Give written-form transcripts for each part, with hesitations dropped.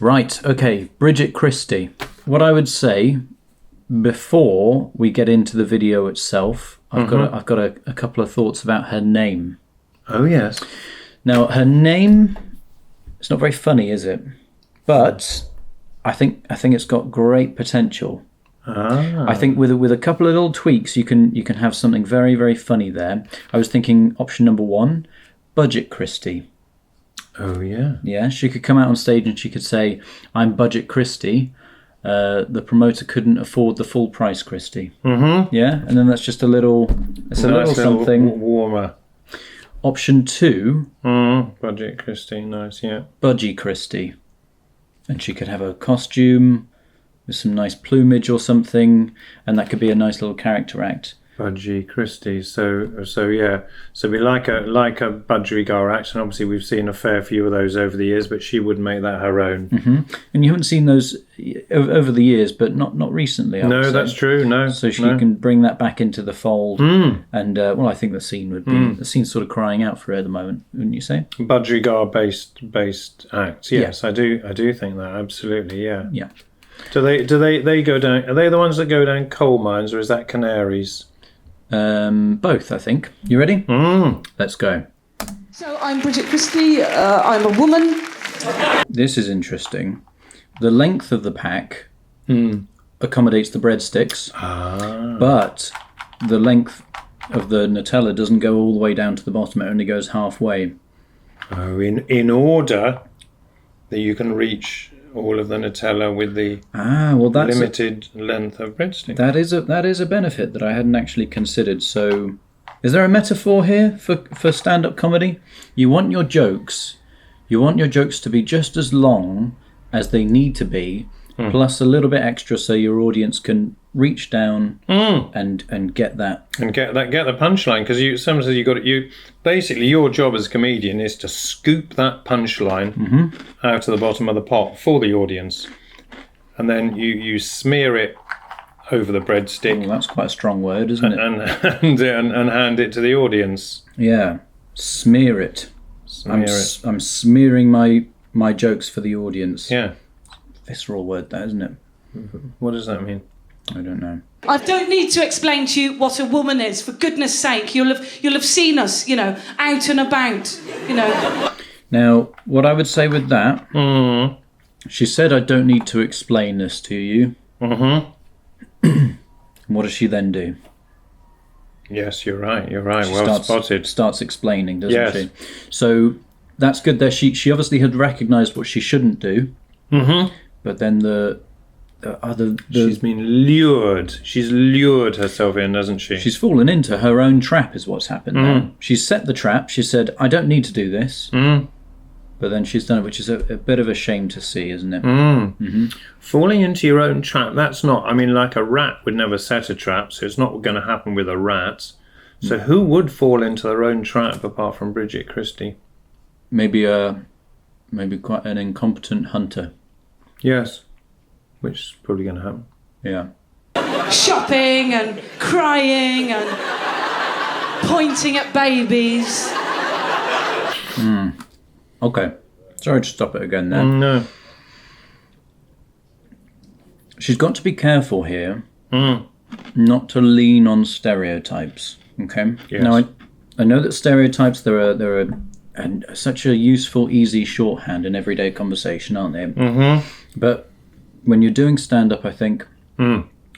Right, okay, Bridget Christie. What I would say before we get into the video itself, I've got a couple of thoughts about her name. Oh yes. Now, her name, it's not very funny, is it? But I think it's got great potential. I think with a couple of little tweaks, you can have something very, very funny there. I was thinking option number 1, Budget Christie. Oh yeah. Yeah, she could come out on stage and she could say, "I'm Budget Christie. The promoter couldn't afford the full price Christie." Mm-hmm. Yeah, and then that's just a little something warmer. Option 2, Budget Christie, nice, yeah. Budgie Christie, and she could have a costume with some nice plumage or something, and that could be a nice little character act. Budgie Christie, so yeah, so we like a budgerigar act, and obviously we've seen a fair few of those over the years, but she would make that her own. Mm-hmm. And you haven't seen those over the years, but not recently. No, that's true. No, so she can bring that back into the fold, and well, I think the scene would be the scene's sort of crying out for her at the moment, wouldn't you say? Budgerigar based acts, yes, yeah. I do think that absolutely, yeah. Yeah. Do they go down? Are they the ones that go down coal mines, or is that canaries? Both, I think. You ready? Let's go. So I'm Bridget Christie. I'm a woman. This is interesting. The length of the pack accommodates the breadsticks, but the length of the Nutella doesn't go all the way down to the bottom. It only goes halfway. Oh, in order that you can reach all of the Nutella with the that's limited length of breadstick. That is a benefit that I hadn't actually considered. So, is there a metaphor here for stand-up comedy? You want your jokes to be just as long as they need to be, plus a little bit extra, so your audience can reach down and get that and get the punchline. Because sometimes you basically your job as a comedian is to scoop that punchline out of the bottom of the pot for the audience, and then you smear it over the breadstick. Well, that's quite a strong word, isn't it? And hand it to the audience. Yeah, smear it. I'm smearing my jokes for the audience. Yeah, visceral word, that, isn't it? What does that mean? I don't know. I don't need to explain to you what a woman is. For goodness sake, you'll have seen us, out and about, Now, what I would say with that, she said, "I don't need to explain this to you." What does she then do? Yes, you're right. Well spotted. Starts explaining, doesn't she? So that's good there. She obviously had recognised what she shouldn't do. But then she's been lured. She's lured herself in, hasn't she? She's fallen into her own trap, is what's happened there. She's set the trap. She said, "I don't need to do this." But then she's done it, which is a bit of a shame to see, isn't it? Falling into your own trap, that's not... I mean, like a rat would never set a trap, so it's not going to happen with a rat. So who would fall into their own trap apart from Bridget Christie? Maybe quite an incompetent hunter. Yes, which is probably going to happen. Yeah. Shopping and crying and pointing at babies. Okay. Sorry to stop it again there. No. She's got to be careful here not to lean on stereotypes. Okay? Yes. Now, I know that stereotypes, they're such a useful, easy shorthand in everyday conversation, aren't they? But when you're doing stand-up, I think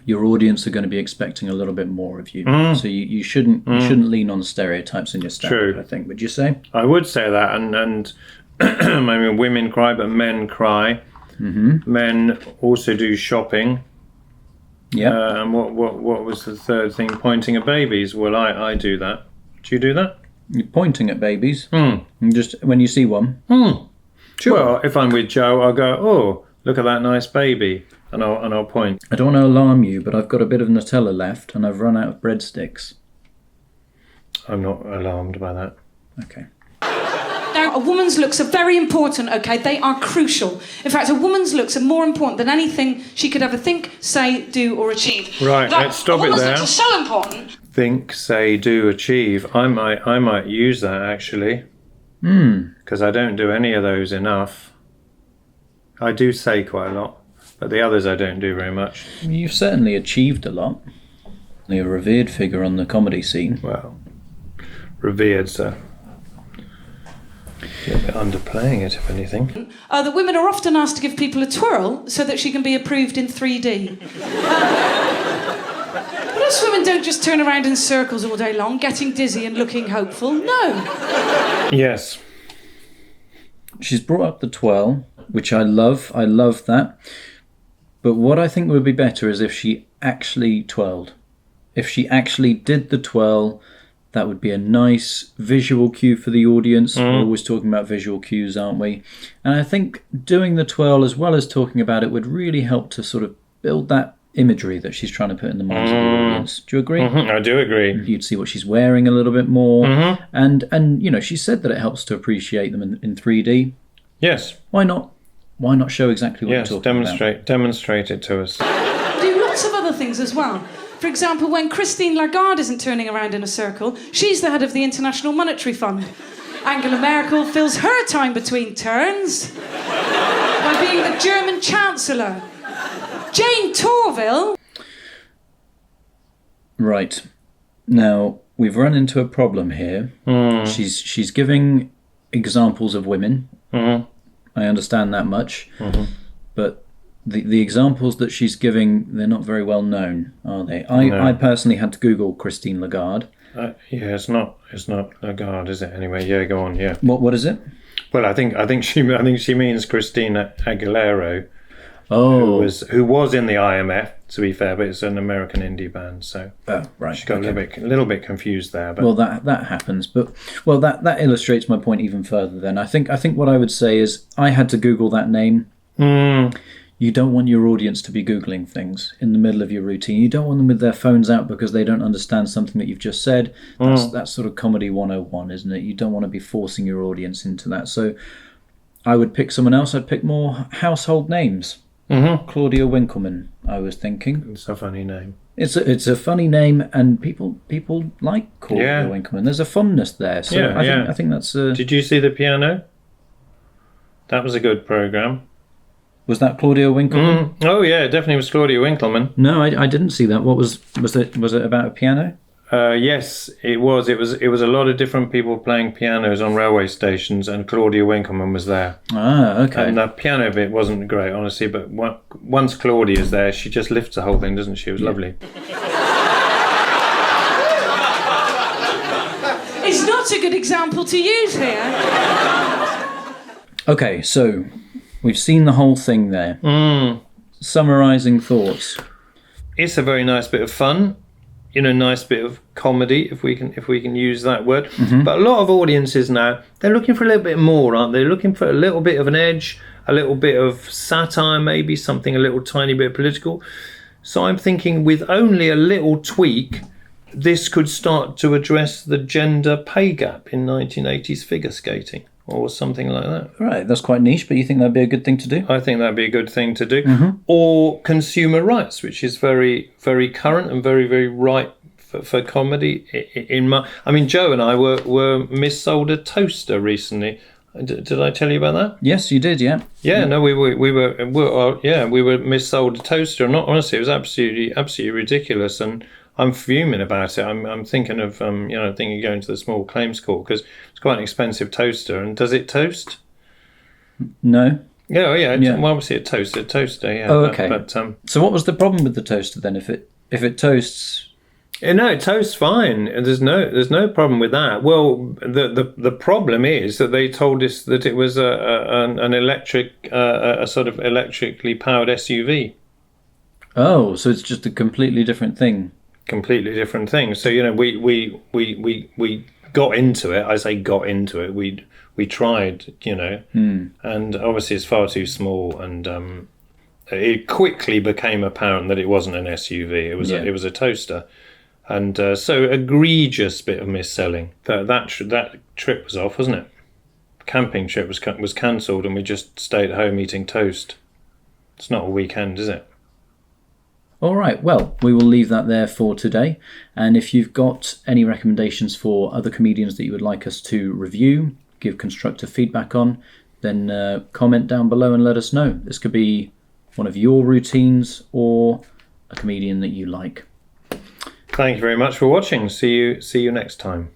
your audience are going to be expecting a little bit more of you. So you shouldn't lean on stereotypes in your stand-up, I think. Would you say? I would say that, and I mean, women cry, but men cry. Men also do shopping. Yeah. And what was the third thing? Pointing at babies. Well, I do that. Do you do that? You're pointing at babies. Just when you see one. Sure. Well, if I'm with Joe, I'll go, "Oh, look at that nice baby," and I'll point. I don't want to alarm you, but I've got a bit of Nutella left, and I've run out of breadsticks. I'm not alarmed by that. Okay. Now, a woman's looks are very important, okay? They are crucial. In fact, a woman's looks are more important than anything she could ever think, say, do, or achieve. Right, let's stop it there. A woman's looks are so important. Think, say, do, achieve. I might use that, actually. Because I don't do any of those enough. I do say quite a lot, but the others I don't do very much. You've certainly achieved a lot. You're a revered figure on the comedy scene. Well, revered's a little bit underplaying it, if anything. The women are often asked to give people a twirl so that she can be approved in 3D. Most women don't just turn around in circles all day long, getting dizzy and looking hopeful. No. Yes. She's brought up the twirl, which I love. I love that. But what I think would be better is if she actually twirled. If she actually did the twirl, that would be a nice visual cue for the audience. We're always talking about visual cues, aren't we? And I think doing the twirl as well as talking about it would really help to sort of build that imagery that she's trying to put in the minds of the audience. Do you agree? I do agree. You'd see what she's wearing a little bit more. And you know, she said that it helps to appreciate them in 3D. Yes. Why not? Why not show exactly what you're talking about? Demonstrate it to us. Do lots of other things as well. For example, when Christine Lagarde isn't turning around in a circle, she's the head of the International Monetary Fund. Angela Merkel fills her time between turns by being the German Chancellor. Jane Torville. Right. Now, we've run into a problem here. She's giving examples of women. I understand that much. But the examples that she's giving, they're not very well known, are they? I personally had to Google Christine Lagarde. It's not Lagarde, is it? Anyway, yeah, go on, yeah. What is it? Well, I think she means Christina Aguilera, who was in the IMF, to be fair, but it's an American indie band, so right. She got a little bit confused there. But well, that happens, but that illustrates my point even further. Then I think what I would say is I had to Google that name. You don't want your audience to be Googling things in the middle of your routine. You don't want them with their phones out because they don't understand something that you've just said. That's sort of comedy 101, isn't it? You don't want to be forcing your audience into that. So I would pick someone else. I'd pick more household names. Claudia Winkleman, I was thinking. It's a funny name. It's a funny name, and people like Claudia Winkleman. There's a fondness there. So I think that's... Did you see The Piano? That was a good programme. Was that Claudia Winkleman? Oh yeah, it definitely was Claudia Winkleman. No, I didn't see that. What was it? Was it about a piano? Yes, it was. It was a lot of different people playing pianos on railway stations, and Claudia Winkleman was there. Okay. And the piano bit wasn't great, honestly, but once Claudia's there, she just lifts the whole thing, doesn't she? It was lovely. It's not a good example to use here. Okay, so we've seen the whole thing there. Summarising thoughts. It's a very nice bit of fun. Nice bit of comedy, if we can use that word. But a lot of audiences now, they're looking for a little bit more, aren't they? They're looking for a little bit of an edge, a little bit of satire, maybe something a little tiny bit political. So I'm thinking with only a little tweak, this could start to address the gender pay gap in 1980s figure skating or something like that. Right, that's quite niche, but you think that'd be a good thing to do? I think that'd be a good thing to do. Or consumer rights, which is very, very current and very, very right for comedy. Joe and I were missold a toaster recently. Did I tell you about that? Yes, you did. Yeah. Yeah. No, we were missold a toaster. Not honestly, it was absolutely ridiculous, and I'm fuming about it. I'm thinking of thinking of going to the small claims court because it's quite an expensive toaster. And does it toast? No. Yeah. Well, obviously it toasts. A toaster. Yeah. Oh, okay. But so what was the problem with the toaster then? If it toasts. No, it toasts fine. There's no problem with that. Well, the problem is that they told us that it was an electric, a sort of electrically powered SUV. Oh, so it's just a completely different thing. Completely different thing. So we got into it. I say got into it. We tried, and obviously it's far too small, and it quickly became apparent that it wasn't an SUV. It was a toaster. And so egregious bit of mis-selling. That trip was off, wasn't it? Camping trip was cancelled, and we just stayed at home eating toast. It's not a weekend, is it? All right, well, we will leave that there for today. And if you've got any recommendations for other comedians that you would like us to review, give constructive feedback on, then comment down below and let us know. This could be one of your routines or a comedian that you like. Thank you very much for watching. See you next time.